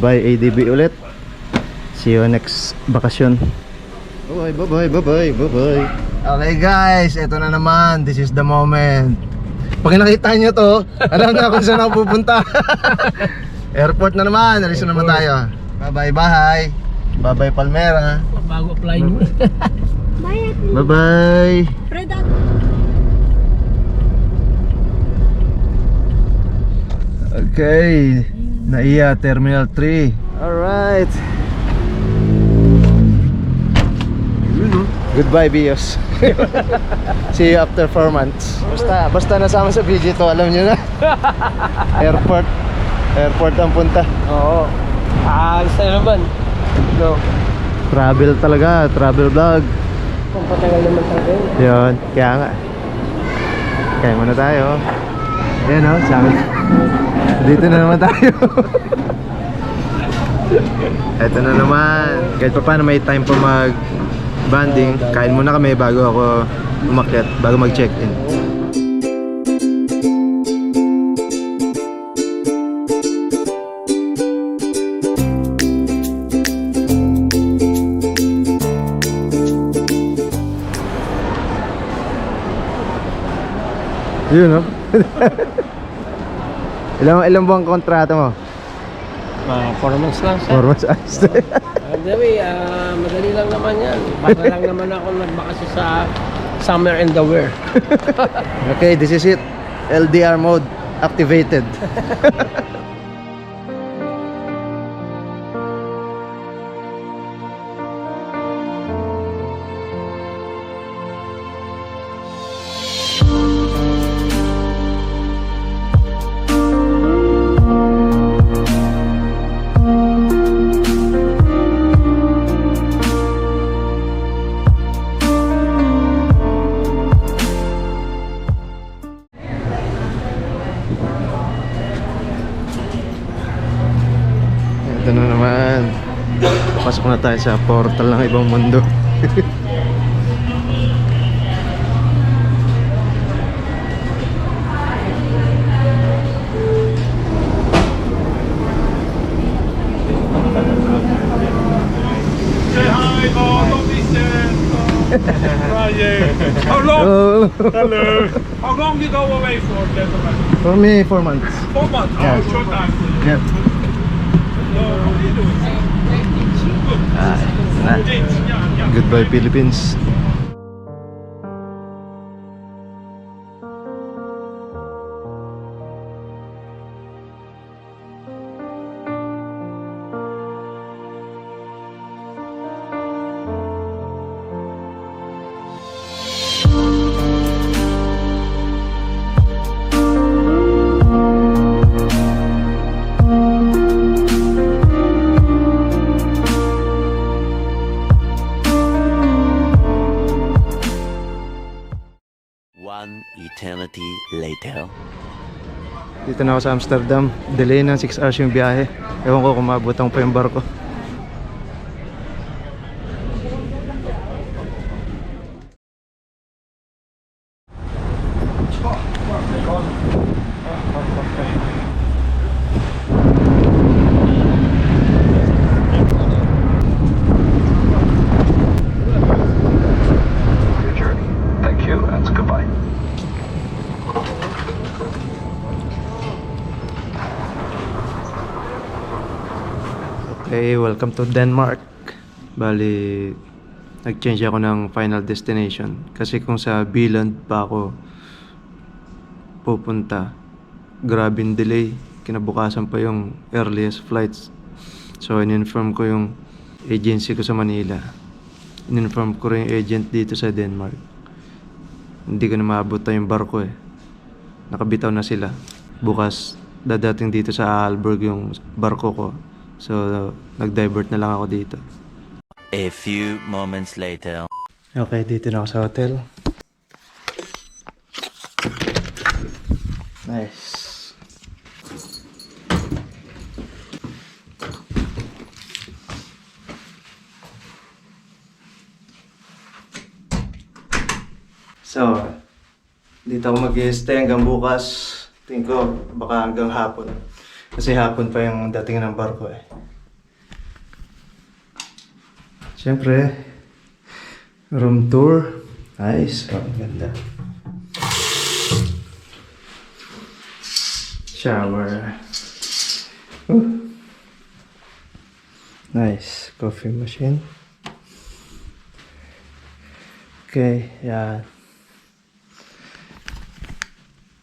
Bye ADB ulit. See you next bakasyon. Bye bye bye bye bye bye. Okay guys, eto na naman. This is the moment. Pag nakita nyo to, alam na kung saan ako pupunta. Airport na naman. Alis na naman tayo. Bye bye bye. Bye bye Palmera. Bago apply mo. Bye bye. Okay, Naiya Terminal 3. Alright. Goodbye Bios. See you after 4 months. Basta nasama sa video to, alam nyo na. Airport ang punta. Oo. Alis na naman. Go. Travel talaga, travel vlog. Kung patagal naman talaga yun. Yun, kaya nga. Kaya muna tayo. Ayan o, sabi. Dito na naman tayo. Eto na naman. Kahit pa paano may time pa mag-banding. Kain muna kami bago ako umakyat, bago mag-check-in. Yun no? Ilang buwang kontrata mo? 4 months lang sir. 4 months. Madali lang naman yan. Baka lang naman ako nagbakasyon sa summer and the wear. Okay, this is it. LDR mode activated. Ito na naman. Pasok na tayo sa portal ng ibang mundo. Say hi, don't be sad. How long? Oh. Hello. How long you go away for, gentlemen? For me, 4 months. 4 months. Yeah. Oh, short time. Yep. What are you doing? Good. Dates, yeah. Goodbye Philippines. One eternity later. Dito na ako sa Amsterdam. Delay ng 6 hours yung biyahe. Ewan ko kung mabutang pa yung barko. Your journey. Thank you and goodbye. Okay, welcome to Denmark. Bali, nag-change ako ng final destination. Kasi kung sa Billund pa ako pupunta, grabing delay. Kinabukasan pa yung earliest flights. So, in-inform ko yung agency ko sa Manila. In-inform ko rin yung agent dito sa Denmark. Hindi ko na maabot yung barko eh. Nakabitaw na sila. Bukas, dadating dito sa Aalborg yung barko ko. So, nag-divert na lang ako dito. A few moments later. Okay, dito na ako sa hotel. Nice. So, dito ako mag-stay hanggang bukas. Tingin ko, baka hanggang hapon. Kasi hapon pa yung dating ng barko eh. Siyempre, room tour. Nice. Oh, ganda. Shower. Nice. Coffee machine. Okay, yan.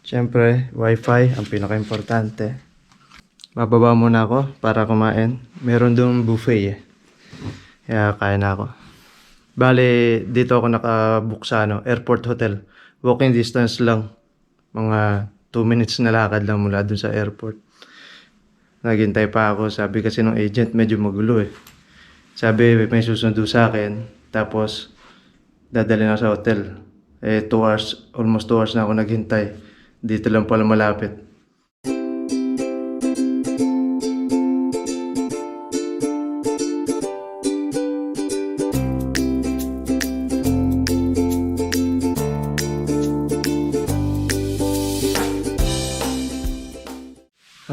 Siyempre, wifi ang pinaka-importante. Bababa muna ako para kumain. Meron doon buffet eh. Kaya kain na ako. Bale, dito ako nakabook sa airport hotel. Walking distance lang. Mga 2 minutes na lakad lang mula dun sa airport. Naghintay pa ako. Sabi kasi ng agent medyo magulo eh. Sabi may susundo sa akin. Tapos dadali na sa hotel. 2 hours, almost 2 hours na ako naghintay. Dito lang pala malapit.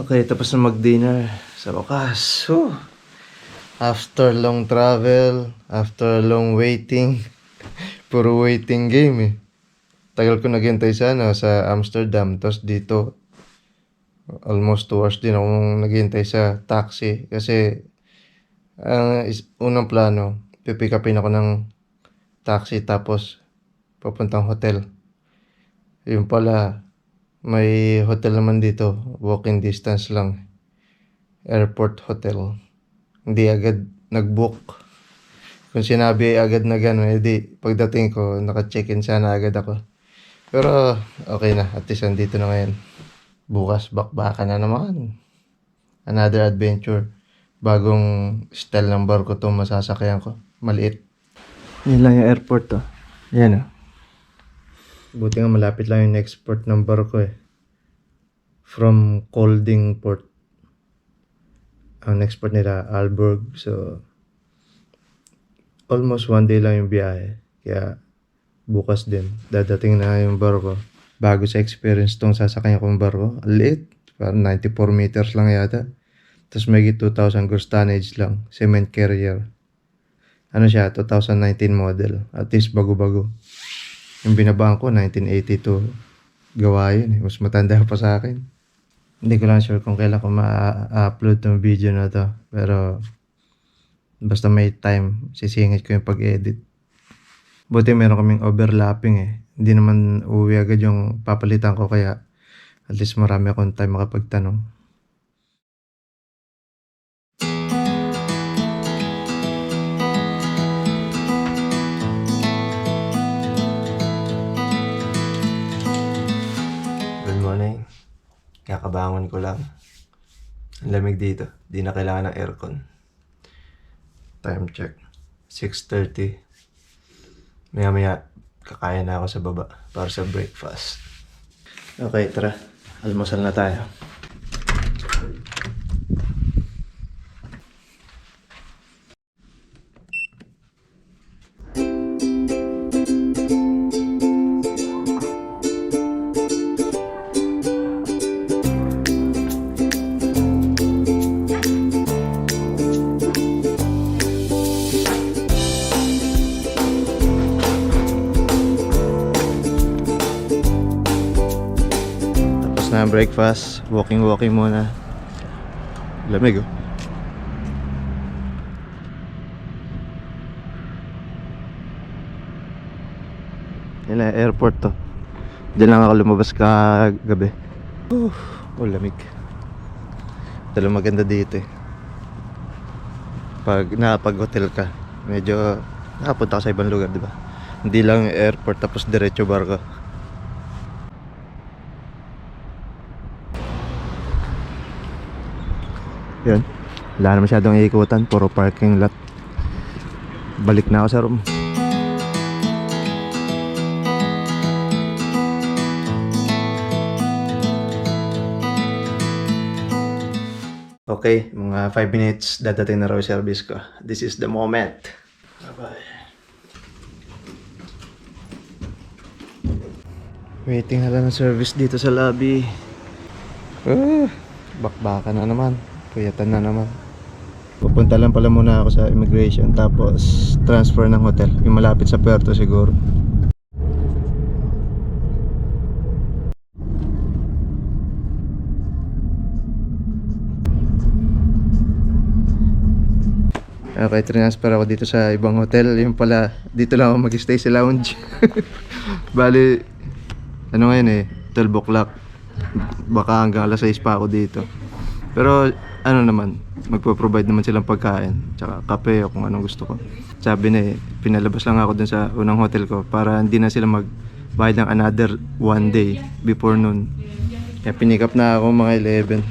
Okay, tapos na mag-dinner sa wakas. After long travel, after long waiting, puro waiting game eh. Tagal ko naghintay sa Amsterdam, tapos dito almost 2 hours din akong naghintay sa taxi kasi unang plano, pipick upin ako ng taxi tapos papuntang hotel. Yun pala, may hotel naman dito, walking distance lang. Airport hotel. Hindi agad nag-book. Kung sinabi agad na gano'n, edi pagdating ko, naka-check-in sana agad ako. Pero okay na, at least andito na ngayon. Bukas, bakbakan na naman. Another adventure. Bagong style ng barko to masasakyan ko. Maliit. Yan lang yung airport to. Yan o. Buti nga malapit lang yung next port ng barko eh. From Kolding Port. Ang next port nila, Aalborg. So, almost 1 day lang yung biyahe. Kaya, bukas din. Dadating na yung barko. Bago sa experience tong sasakyan kong barko. Liit. Parang 94 meters lang yata. Tapos may 2,000 gross tonnage lang. Cement carrier. Ano siya? 2019 model. At least bago-bago. Yung binabaan ko, 1982. Gawa yun eh. Mas matanda pa sa akin. Hindi ko lang sure kung kailan ko ma-upload tong video na to. Pero, basta may time, sisingit ko yung pag-edit. Buti meron kaming overlapping eh. Hindi naman uwi agad yung papalitan ko kaya at least marami akong time makapagtanong. Good morning. Kakabangon ko lang. Ang lamig dito. Di na kailangan ng aircon. Time check. 6:30. Maya-maya, kakain na ako sa baba para sa breakfast. Okay, tara. Almusal na tayo. Na breakfast, walking muna. Lamig oh. Yan na, airport to. Diyan lang ako lumabas kagabi. Lamig. Talagang maganda dito eh. Pag hotel ka, medyo nakapunta ka sa ibang lugar, di ba? Hindi lang airport tapos diretso barko. Yun. Wala na masyadong iikutan. Puro parking lot. Balik na ako sa room. Okay, mga 5 minutes dadating na raw yung service ko. This is the moment. Bye-bye. Waiting na lang ng service dito sa lobby. Bakbakan na naman. Puyatan na naman. Pupunta lang pala muna ako sa immigration tapos transfer ng hotel. Yung malapit sa Puerto siguro. Okay, transfer ako dito sa ibang hotel. Yung pala, dito lang ako mag-stay sa lounge. Bali, ano ngayon eh, 12 o'clock. Baka hanggang alas 6 pa ako dito. Pero ano naman, magpo-provide naman silang pagkain, tsaka kape o kung anong gusto ko. Sabi na eh, pinalabas lang ako dun sa unang hotel ko para hindi na sila magbayad ng another one day before noon. Kaya pinick up na ako mga 11.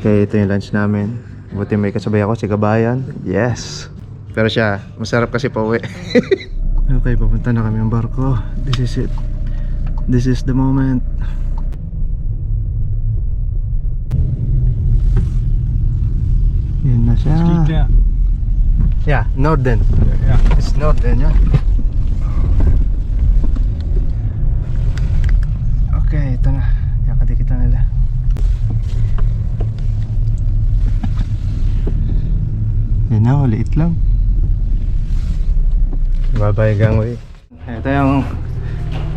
Okay, ito yung lunch namin. Buti may kasabay ako, si Kabayan. Yes! Pero siya, masarap kasi pauwi. Okay, papunta na kami ang barko. This is it. This is the moment. Yun na siya. Yeah, Norden. Yeah. It's Norden, yeah. Okay, ito na. Kakadikit na nila. Yan na, liit lang. Bye-bye, gangway. Ito yung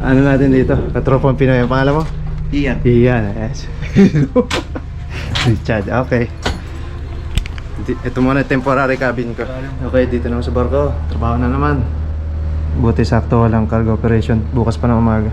ano natin dito, katropang Pinoy. Ang pangalan mo? Ian. Ian, yes. Richard, okay. Ito muna, temporary cabin ko. Okay, dito na ako sa barko. Trabaho na naman. Buti sakto walang cargo operation. Bukas pa ng umaga.